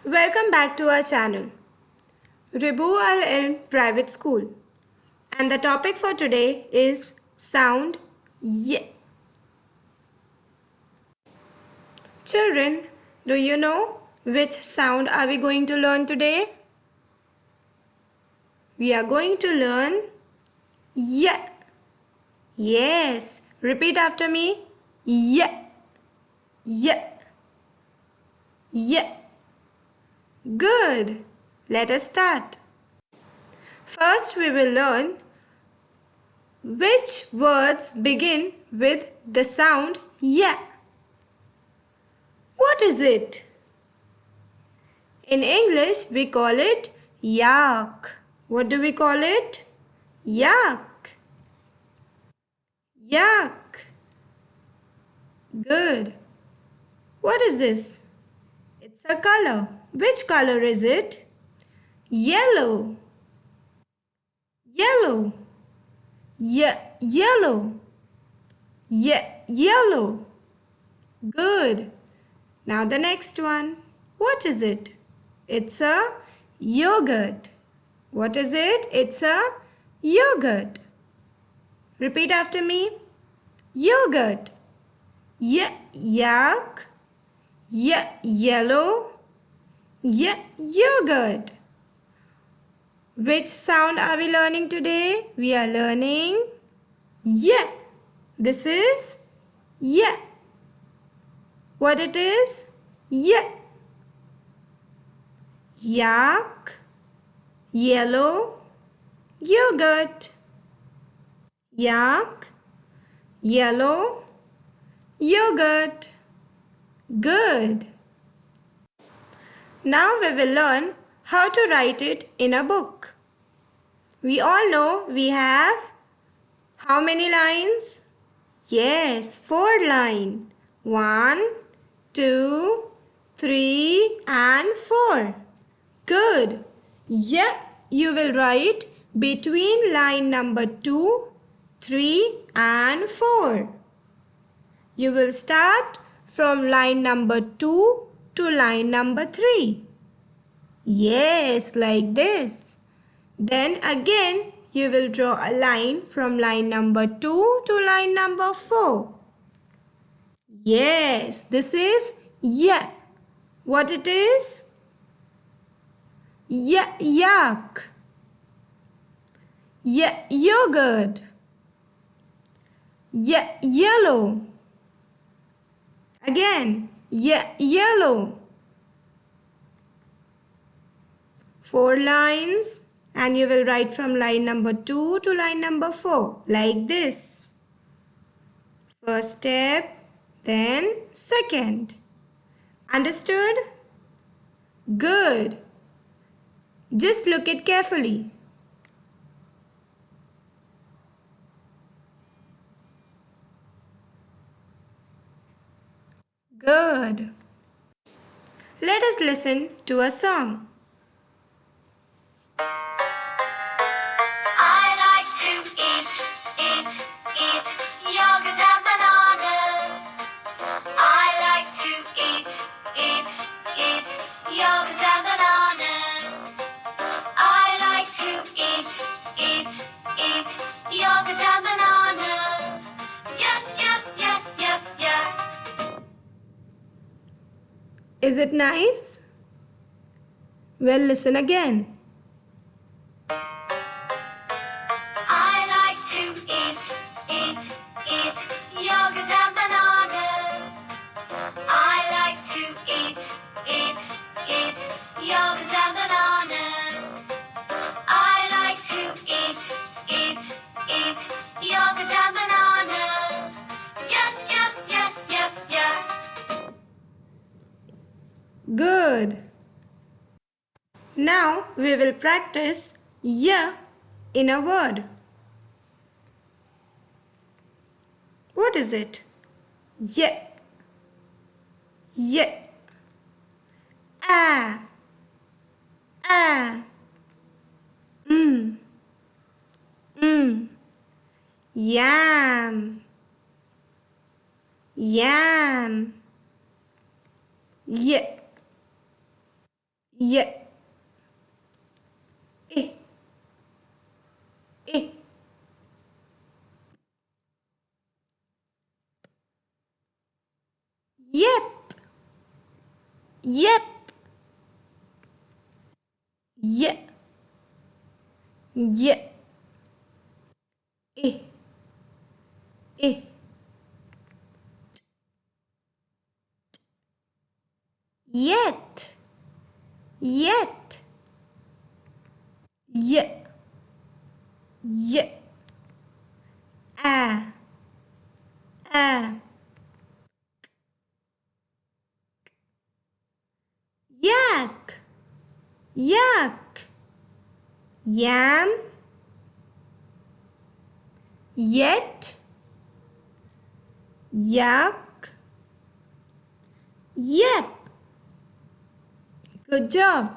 Welcome back to our channel, Ribu Al Ilm Private School. And the topic for today is sound Y. Children, do you know which sound are we going to learn today? We are going to learn Y. Yes, repeat after me. Y. Y. Y. Good. Let us start. First, we will learn which words begin with the sound Y. What is it? In English, we call it yak. What do we call it? Yak. Yak. Good. What is this? It's a color. Which color is it? Yellow. Yellow. Yellow. Yellow. Good. Now the next one. What is it? It's a yogurt. What is it? It's a yogurt. Repeat after me. Yogurt. Yak. Yellow. Yogurt. Which sound are we learning today? We are learning Y. This is Y. What it is? Y. Yak. Yellow. Yogurt. Yak. Yellow. Yogurt. Good. Now we will learn how to write it in a book. We all know we have how many lines? Yes, 4 lines. 1, 2, 3 and 4. Good. Yeah, you will write between line number 2, 3 and 4. You will start from line number 2 to line number 3. Yes, like this. Then again, you will draw a line from line number 2 to line number 4. Yes, this is Y. What it is? Yak. Yogurt. Yellow. Again, yellow. 4 lines and you will write from line number 2 to line number 4 like this. First step, then second. Understood? Good. Just look it carefully. Good. Let us listen to a song. I like to eat yogurt and bananas. I like to eat yogurt and bananas. I like to eat yogurt and bananas. Yeah. Is it nice? Well, listen again. I like to eat yogurt and bananas. I like to eat yogurt and bananas. I like to eat yogurt and bananas. Yeah. Good. Now we will practice Y in a word. What is it? Y. A. Yam. Y. Ye. I. I. Yep. Yep. Ye. Ye. I. I. Yet. Yet. Ye. Ye. A. A. Yak. Yak. Yam. Yet. Yak. Yep. Good job.